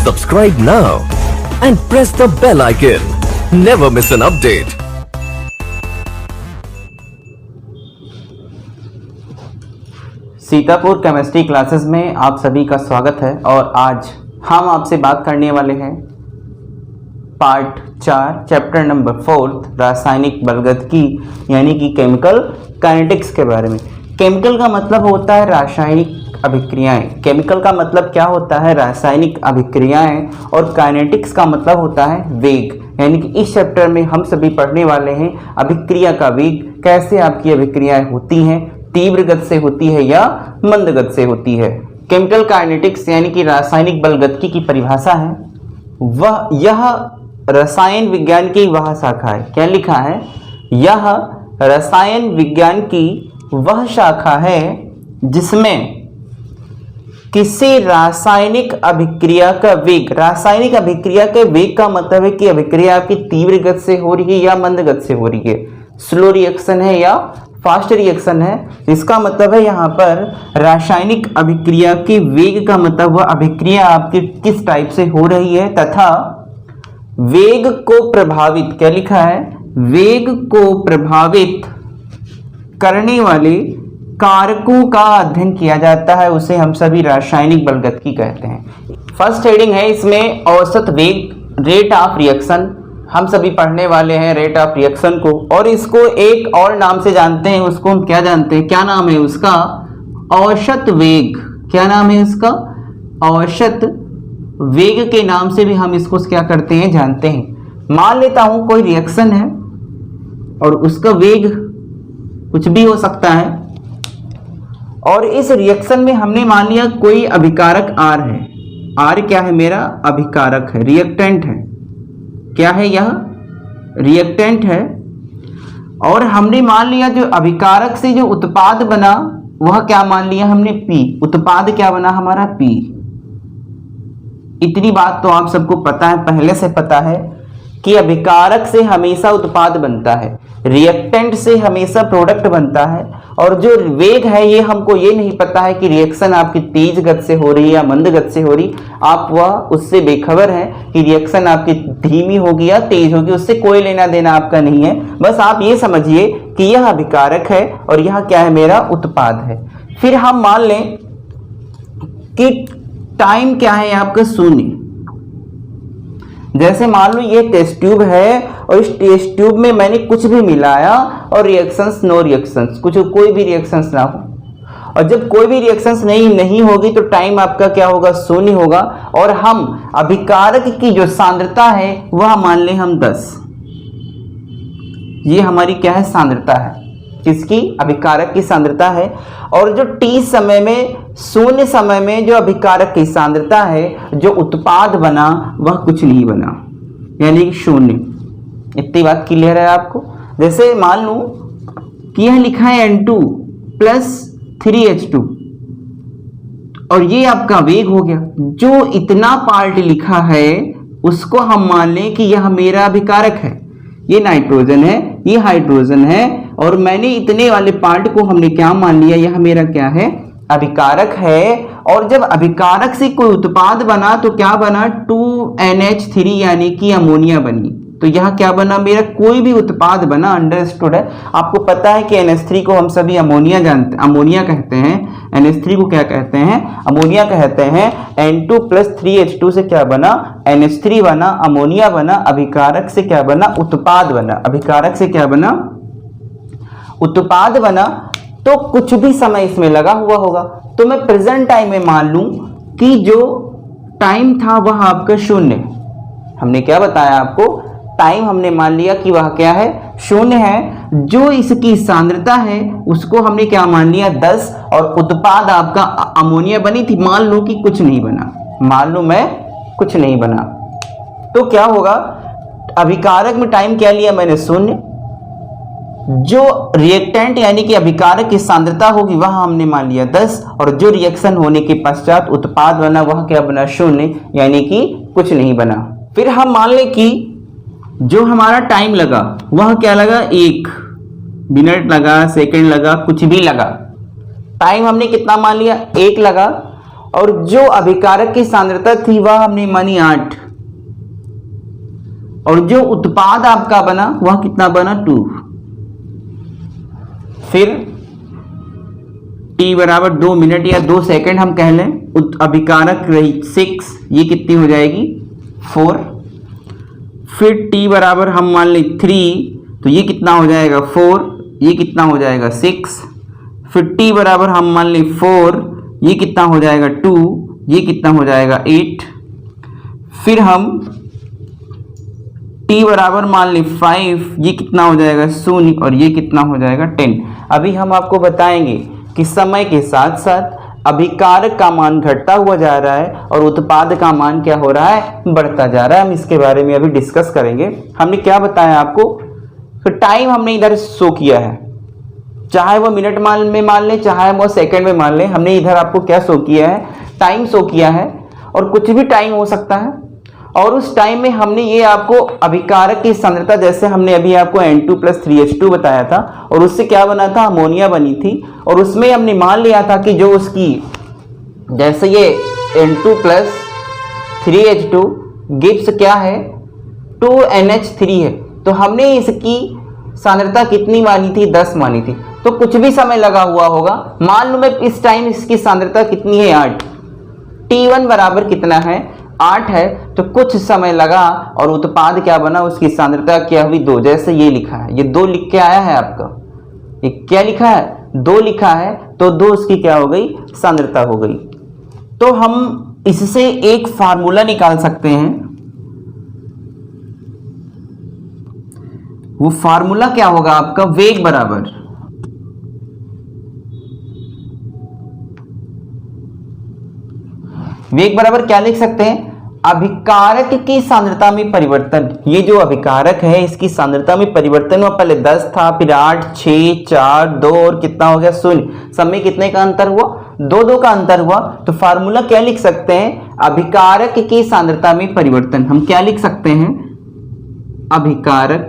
Subscribe now and press the bell icon. Never miss an update. Sitapur chemistry classes में आप सभी का स्वागत है और आज हम आपसे बात करने वाले हैं पार्ट 4 चैप्टर नंबर 4 रासायनिक बलगतिकी यानी कि केमिकल काइनेटिक्स के बारे में। केमिकल का मतलब होता है रासायनिक अभिक्रियाएं। केमिकल का मतलब क्या होता है? रासायनिक अभिक्रियाएं। और काइनेटिक्स का मतलब होता है वेग। यानी कि इस चैप्टर में हम सभी पढ़ने वाले हैं अभिक्रिया का वेग, कैसे आपकी अभिक्रियाएं होती हैं, तीव्र गति से होती है या मंद गति से होती है। केमिकल काइनेटिक्स यानी कि रासायनिक बलगतिकी की परिभाषा है वह यह रसायन विज्ञान की वह शाखा है। क्या लिखा है? यह रसायन विज्ञान की वह शाखा है जिसमें किसी रासायनिक अभिक्रिया का वेग, रासायनिक अभिक्रिया के वेग का मतलब है कि अभिक्रिया आपकी तीव्र गति से हो रही है या मंद गति से हो रही है, स्लो रिएक्शन है या फास्ट रिएक्शन है। इसका मतलब है यहाँ पर रासायनिक अभिक्रिया के वेग का मतलब वह अभिक्रिया आपकी किस टाइप से हो रही है तथा वेग को प्रभावित, क्या लिखा है? वेग को प्रभावित करने वाले कारकों का अध्ययन किया जाता है, उसे हम सभी रासायनिक बलगतिकी कहते हैं। फर्स्ट हेडिंग है इसमें औसत वेग, रेट ऑफ रिएक्शन। हम सभी पढ़ने वाले हैं रेट ऑफ रिएक्शन को, और इसको एक और नाम से जानते हैं। उसको हम क्या जानते हैं? क्या नाम है उसका? औसत वेग। क्या नाम है उसका? औसत वेग के नाम से भी हम इसको क्या करते हैं? जानते हैं। मान लेता हूं कोई रिएक्शन है और उसका वेग कुछ भी हो सकता है, और इस रिएक्शन में हमने मान लिया कोई अभिकारक R है। R क्या है? मेरा अभिकारक है, रिएक्टेंट है। क्या है? यह रिएक्टेंट है। और हमने मान लिया जो अभिकारक से जो उत्पाद बना वह क्या मान लिया हमने? P। उत्पाद क्या बना हमारा? P। इतनी बात तो आप सबको पता है, पहले से पता है कि अभिकारक से हमेशा उत्पाद बनता है, रिएक्टेंट से हमेशा प्रोडक्ट बनता है। और जो वेग है ये हमको ये नहीं पता है कि रिएक्शन आपकी तेज गति से हो रही है या मंद गति से हो रही। आप वह उससे बेखबर हैं कि रिएक्शन आपकी धीमी होगी या तेज होगी, उससे कोई लेना देना आपका नहीं है। बस आप ये समझिए कि यह अभिकारक है और यह क्या है? मेरा उत्पाद है। फिर हम मान लें कि टाइम क्या है आपका? शून्य। जैसे मान लो ये टेस्ट ट्यूब है और इस टेस्ट ट्यूब में मैंने कुछ भी मिलाया और रिएक्शंस, नो रिएक्शंस, कुछ कोई भी रिएक्शंस ना हो। और जब कोई भी रिएक्शंस नहीं होगी तो टाइम आपका क्या होगा? शून्य होगा। और हम अभिकारक की जो सांद्रता है वह मान लें हम 10। ये हमारी क्या है? सांद्रता है। किसकी? अभिकारक की सांद्रता है। और जो t समय में, शून्य समय में जो अभिकारक की सांद्रता है, जो उत्पाद बना वह कुछ नहीं बना, यानी कि शून्य। इतनी बात क्लियर है आपको? जैसे मान लूं कि यह लिखा है N2 प्लस 3H2 और ये आपका वेग हो गया। जो इतना पार्ट लिखा है उसको हम मान लें कि यह मेरा अभिकारक है। ये नाइट्रोजन है, ये हाइड्रोजन है, और मैंने इतने वाले पार्ट को हमने क्या मान लिया? यह मेरा क्या है? अभिकारक है। और जब अभिकारक से कोई उत्पाद बना तो क्या बना? 2NH3 यानी कि अमोनिया बनी। तो यह क्या बना? मेरा कोई भी उत्पाद बना, अंडरस्टूड है। आपको पता है कि NH3 को हम सभी अमोनिया जानते, अमोनिया कहते हैं। NH3 को क्या कहते हैं? अमोनिया कहते हैं। N2 प्लस 3H2 से क्या बना? NH3 बना, अमोनिया बना। अभिकारक से क्या बना? उत्पाद बना। अभिकारक से क्या बना? उत्पाद बना। तो कुछ भी समय इसमें लगा हुआ होगा। तो मैं प्रेजेंट टाइम में मान लूं कि जो टाइम था वह आपका शून्य। हमने क्या बताया आपको? टाइम हमने मान लिया कि वह क्या है? शून्य है। जो इसकी सांद्रता है उसको हमने क्या मान लिया? 10। और उत्पाद आपका अमोनिया बनी थी। मान लो कि कुछ नहीं बना, मान लो मैं कुछ नहीं बना, तो क्या होगा? अभिकारक में टाइम क्या लिया मैंने? शून्य। जो रिएक्टेंट यानी कि अभिकारक की सांद्रता होगी वह हमने मान लिया 10, और जो रिएक्शन होने के पश्चात उत्पाद बना वह क्या बना? शून्य, यानी कि कुछ नहीं बना। फिर हम मान लें कि जो हमारा टाइम लगा वह क्या लगा? 1 मिनट लगा, सेकंड लगा, कुछ भी लगा। टाइम हमने कितना मान लिया? 1 लगा। और जो अभिकारक की सांद्रता थी वह हमने मानी 8, और जो उत्पाद आपका बना वह कितना बना 2। फिर t बराबर 2 मिनट या 2 सेकंड हम कह लें, अभिकारक रही 6, ये कितनी हो जाएगी 4। फिर t बराबर हम मान लें 3, तो ये कितना हो जाएगा 4, ये कितना हो जाएगा 6। फिर t बराबर हम मान लें 4, ये कितना हो जाएगा 2, ये कितना हो जाएगा 8। फिर हम t बराबर मान लें 5, ये कितना हो जाएगा 0, और ये कितना हो जाएगा 10। अभी हम आपको बताएंगे कि समय के साथ साथ अभिकारक का मान घटता हुआ जा रहा है और उत्पाद का मान क्या हो रहा है, बढ़ता जा रहा है। हम इसके बारे में अभी डिस्कस करेंगे। हमने क्या बताया आपको, तो टाइम हमने इधर शो किया है, चाहे वो मिनट में मान लें, चाहे वो सेकंड में मान लें। हमने इधर आपको क्या शो किया है, टाइम शो किया है, और कुछ भी टाइम हो सकता है। और उस टाइम में हमने ये आपको अभिकारक की सांद्रता, जैसे हमने अभी आपको N2+3H2 बताया था, और उससे क्या बना था, अमोनिया बनी थी। और उसमें हमने मान लिया था कि जो उसकी, जैसे ये N2+3H2 गिब्स क्या है 2NH3 है, तो हमने इसकी सांद्रता कितनी मानी थी, 10 मानी थी। तो कुछ भी समय लगा हुआ होगा, मान लो मैं इस टाइम इसकी सांद्रता कितनी है 8, T1 बराबर कितना है 8 है, तो कुछ समय लगा और उत्पाद क्या बना, उसकी सांद्रता क्या हुई 2। जैसे ये लिखा है, ये 2 लिख के आया है आपका, ये क्या लिखा है 2 लिखा है, तो 2 उसकी क्या हो गई, सांद्रता हो गई। तो हम इससे एक फार्मूला निकाल सकते हैं। वो फार्मूला क्या होगा आपका, वेग बराबर क्या लिख सकते हैं, अभिकारक की सांद्रता में परिवर्तन। ये जो अभिकारक है इसकी सांद्रता में परिवर्तन हुआ, पहले 10 था, फिर 8, 6, 4, 2 और कितना हो गया 0। समय कितने का अंतर हुआ, 2 का अंतर हुआ। तो फार्मूला क्या लिख सकते हैं, अभिकारक की सांद्रता में परिवर्तन। हम क्या लिख सकते हैं, अभिकारक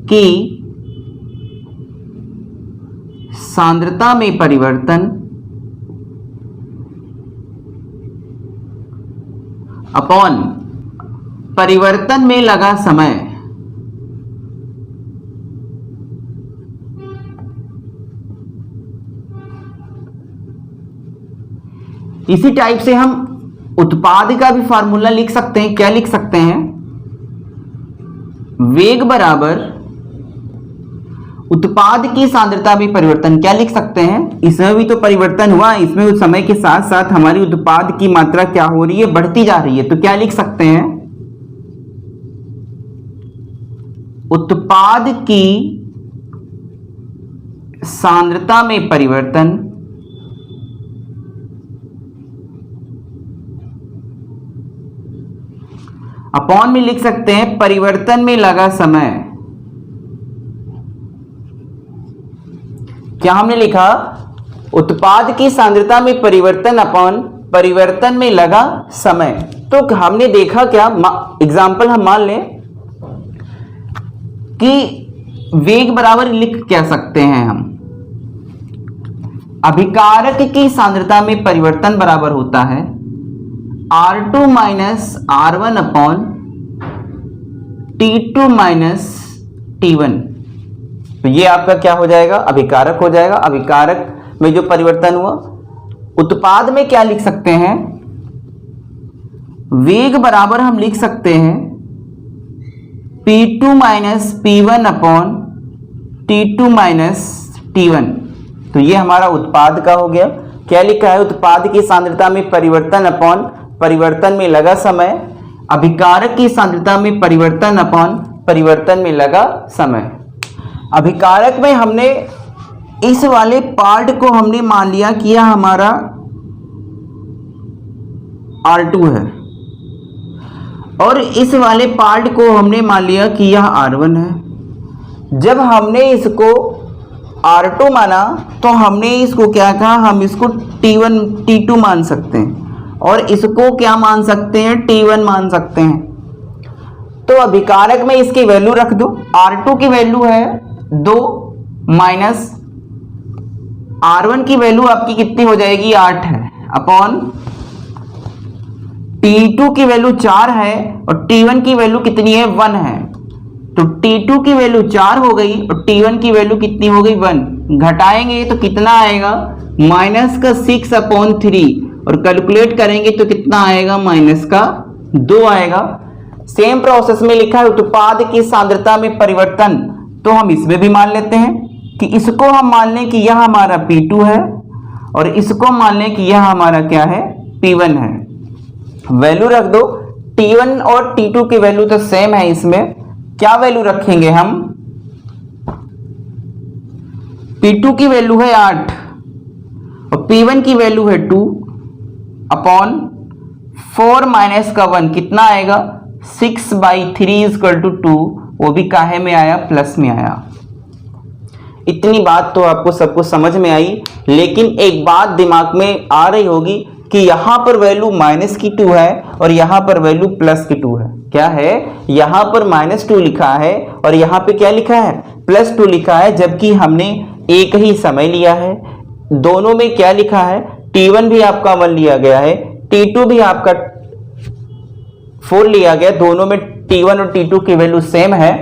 की सांद्रता में परिवर्तन अपॉन परिवर्तन में लगा समय। इसी टाइप से हम उत्पाद का भी फार्मूला लिख सकते हैं। क्या लिख सकते हैं, वेग बराबर उत्पाद की सांद्रता में परिवर्तन। क्या लिख सकते हैं, इसमें भी तो परिवर्तन हुआ, इसमें उस समय के साथ साथ हमारी उत्पाद की मात्रा क्या हो रही है, बढ़ती जा रही है। तो क्या लिख सकते हैं, उत्पाद की सांद्रता में परिवर्तन अपॉन में लिख सकते हैं परिवर्तन में लगा समय। क्या हमने लिखा, उत्पाद की सांद्रता में परिवर्तन अपॉन परिवर्तन में लगा समय। तो हमने देखा क्या, एग्जाम्पल हम मान लें कि वेग बराबर लिख क्या सकते हैं हम, अभिकारक की सांद्रता में परिवर्तन बराबर होता है R2 minus R1 upon T2 minus T1। तो ये आपका क्या हो जाएगा, अभिकारक हो जाएगा। अभिकारक में जो परिवर्तन हुआ, उत्पाद में क्या लिख सकते हैं, वेग बराबर हम लिख सकते हैं P2 minus P1 upon T2 minus T1। तो ये हमारा उत्पाद का हो गया। क्या लिखा है, उत्पाद की सांद्रता में परिवर्तन अपॉन परिवर्तन में लगा समय, अभिकारक की सांद्रता में परिवर्तन अपॉन परिवर्तन में लगा समय। अभिकारक में हमने इस वाले पार्ट को हमने मान लिया कि यह हमारा R2 है, और इस वाले पार्ट को हमने मान लिया कि यह R1 है। जब हमने इसको R2 माना तो हमने इसको क्या कहा, हम इसको T1 T2 मान सकते हैं, और इसको क्या मान सकते हैं, T1 मान सकते हैं। तो अभिकारक में इसकी वैल्यू रख दो। R2 की वैल्यू है 2 माइनस R1 की वैल्यू आपकी कितनी हो जाएगी 8 है अपॉन T2 की वैल्यू 4 है और T1 की वैल्यू कितनी है 1 है। तो T2 की वैल्यू 4 हो गई और T1 की वैल्यू कितनी हो गई 1। घटाएंगे तो कितना आएगा माइनस का 6 अपॉन 3 और कैलकुलेट करेंगे तो कितना आएगा माइनस का 2 आएगा। सेम प्रोसेस में लिखा है उत्पाद की सांद्रता में परिवर्तन, तो हम इसमें भी मान लेते हैं कि इसको हम मान लें कि यह हमारा P2 है और इसको मान लें कि यह हमारा क्या है P1 है। वैल्यू रख दो, T1 और T2 की वैल्यू तो सेम है। इसमें क्या वैल्यू रखेंगे हम, P2 की वैल्यू है 8 और P1 की वैल्यू है 2 अपॉन 4 माइनस का 1 कितना आएगा 6/3 इक्वल टू 2, वो भी काहे में आया प्लस में आया। इतनी बात तो आपको सबको समझ में आई, लेकिन एक बात दिमाग में आ रही होगी कि यहां पर वैल्यू -2 है और यहां पर वैल्यू +2 है। क्या है, यहां पर -2 लिखा है और यहां पे क्या लिखा है +2 लिखा है, जबकि हमने एक ही समय लिया है। दोनों में क्या लिखा है T1 भी आपका 1 लिया गया है, T2 भी आपका 4 लिया गया, दोनों में T1 और T2 की वैल्यू सेम है।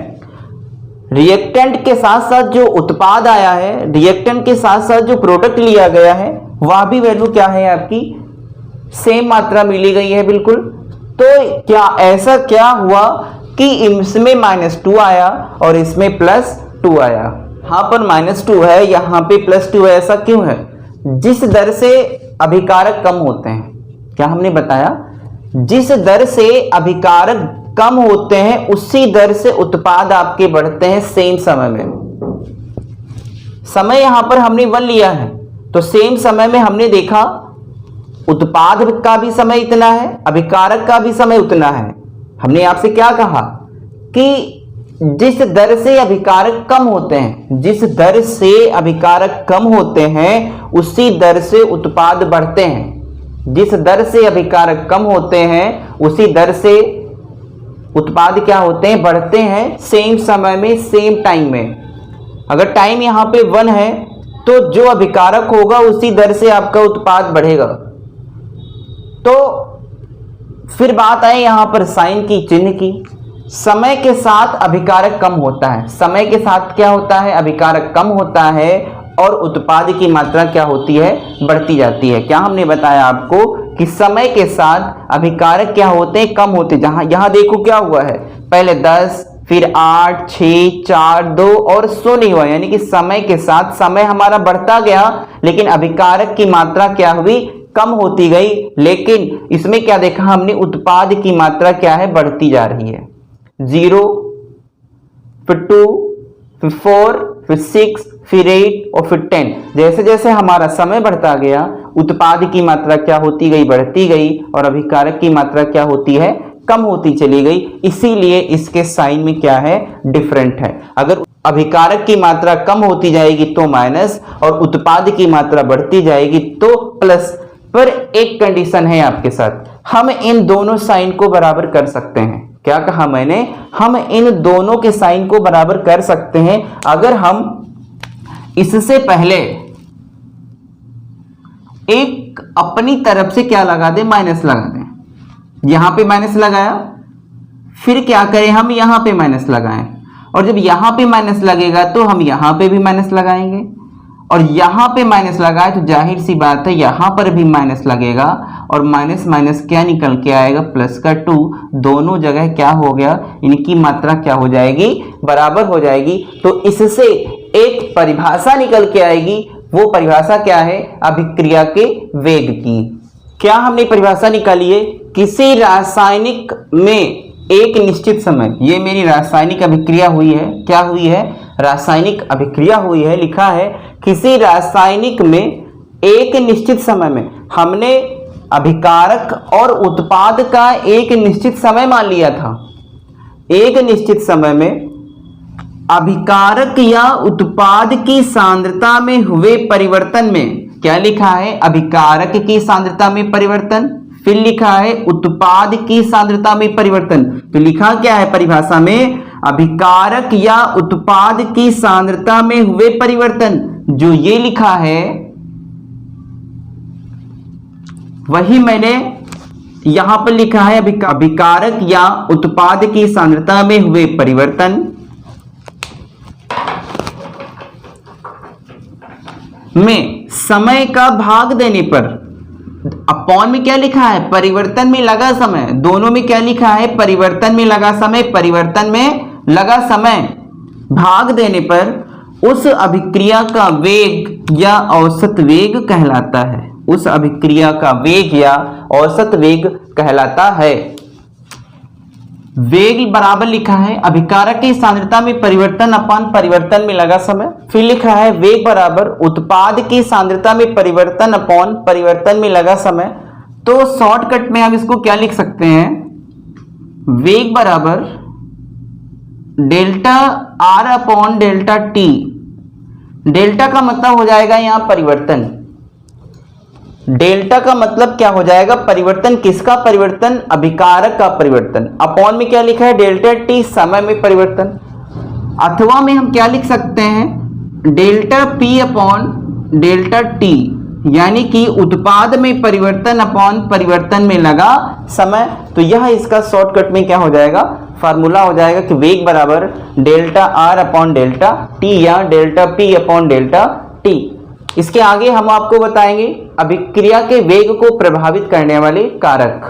रिएक्टेंट के साथ साथ जो उत्पाद आया है, रिएक्टेंट के साथ साथ जो प्रोडक्ट लिया गया है, वह भी वैल्यू क्या है आपकी सेम मात्रा मिली गई है बिल्कुल। तो क्या ऐसा क्या हुआ कि इसमें -2 आया और इसमें +2 आया। यहां पर -2 है, यहां पे +2 है, ऐसा क्यों है? जिस दर से अभिकारक कम होते हैं, क्या हमने बताया, जिस दर से अभिकारक कम होते हैं उसी दर से उत्पाद आपके बढ़ते हैं सेम समय में। समय यहां पर हमने 1 लिया है तो सेम समय में हमने देखा उत्पाद का भी समय इतना है, अभिकारक का भी समय उतना है। हमने आपसे क्या कहा कि जिस दर से अभिकारक कम होते हैं, जिस दर से अभिकारक कम होते हैं उसी दर से उत्पाद बढ़ते हैं। जिस दर से अभिकारक कम होते हैं उसी दर से उत्पाद क्या होते हैं बढ़ते हैं सेम समय में, सेम टाइम में। अगर टाइम यहां पे 1 है तो जो अभिकारक होगा उसी दर से आपका उत्पाद बढ़ेगा। तो फिर बात आए यहां पर साइन की, चिन्ह की। समय के साथ अभिकारक कम होता है, समय के साथ क्या होता है अभिकारक कम होता है और उत्पाद की मात्रा क्या होती है बढ़ती जाती है। क्या हमने बताया आपको कि समय के साथ अभिकारक क्या होते हैं कम होते। जहां यहां देखो क्या हुआ है, पहले 10 फिर 8 6 4 2 और 100 नहीं हुआ, यानी कि समय के साथ समय हमारा बढ़ता गया लेकिन अभिकारक की मात्रा क्या हुई कम होती गई। लेकिन इसमें क्या देखा हमने उत्पाद की मात्रा क्या है बढ़ती जा रही है। 0 फिर 2 फिर 4 फिर 6 फिर 8 और फिर 10। जैसे जैसे हमारा समय बढ़ता गया उत्पाद की मात्रा क्या होती गई बढ़ती गई और अभिकारक की मात्रा क्या होती है कम होती चली गई। इसीलिए इसके साइन में क्या है डिफरेंट है। अगर अभिकारक की मात्रा कम होती जाएगी तो माइनस और उत्पाद की मात्रा बढ़ती जाएगी तो प्लस। पर एक कंडीशन है आपके साथ, हम इन दोनों साइन को बराबर कर सकते हैं। क्या कहा मैंने, हम इन दोनों के साइन को बराबर कर सकते हैं अगर हम इससे पहले एक अपनी तरफ से क्या लगा दें माइनस लगा दें। यहां पे माइनस लगाया, फिर क्या करें हम यहां पे माइनस लगाएं, और जब यहां पे माइनस लगेगा तो हम यहां पे भी माइनस लगाएंगे और यहां पे माइनस लगाए तो जाहिर सी बात है यहां पर भी माइनस लगेगा और माइनस माइनस क्या निकल के आएगा प्लस का 2। दोनों जगह क्या हो गया इनकी मात्रा क्या हो जाएगी बराबर हो जाएगी। तो इससे एक परिभाषा निकल के आएगी, वो परिभाषा क्या है अभिक्रिया के वेग की। क्या हमने परिभाषा निकाली है, किसी रासायनिक में एक निश्चित समय, ये मेरी रासायनिक अभिक्रिया हुई है, क्या हुई है रासायनिक अभिक्रिया हुई है, लिखा है किसी रासायनिक में एक निश्चित समय में। हमने अभिकारक और उत्पाद का एक निश्चित समय मान लिया था। एक निश्चित समय में अभिकारक या उत्पाद की सांद्रता में हुए परिवर्तन में क्या लिखा है अभिकारक की सांद्रता में परिवर्तन, फिर लिखा है उत्पाद की सांद्रता में परिवर्तन। तो लिखा क्या है परिभाषा में अभिकारक या उत्पाद की सांद्रता में हुए परिवर्तन। जो ये लिखा है वही मैंने यहां पर लिखा है अभिकारक या उत्पाद की सांद्रता में हुए परिवर्तन में समय का भाग देने पर, अपॉन में क्या लिखा है, परिवर्तन में लगा समय, दोनों में क्या लिखा है, परिवर्तन में लगा समय, परिवर्तन में लगा समय भाग देने पर उस अभिक्रिया का वेग या औसत वेग कहलाता है। उस अभिक्रिया का वेग या औसत वेग कहलाता है। वेग बराबर लिखा है अभिकारक की सांद्रता में परिवर्तन अपान परिवर्तन में लगा समय। फिर लिखा है वेग बराबर उत्पाद की सांद्रता में परिवर्तन अपॉन परिवर्तन में लगा समय। तो शॉर्टकट में हम इसको क्या लिख सकते हैं, वेग बराबर delta r upon delta T. Delta का मतलब हो जाएगा यहां परिवर्तन, डेल्टा का मतलब क्या हो जाएगा, परिवर्तन। किसका परिवर्तन, अभिकारक का परिवर्तन। अपॉन में क्या लिखा है, डेल्टा टी समय में परिवर्तन। अथवा में हम क्या लिख सकते हैं, delta p upon delta T, यानी कि उत्पाद में परिवर्तन अपॉन परिवर्तन में लगा समय। तो यह इसका शॉर्टकट में क्या हो जाएगा, फार्मूला हो जाएगा कि वेग बराबर delta r upon delta t या delta p upon delta t. इसके आगे हम आपको बताएंगे अभिक्रिया के वेग को प्रभावित करने वाले कारक।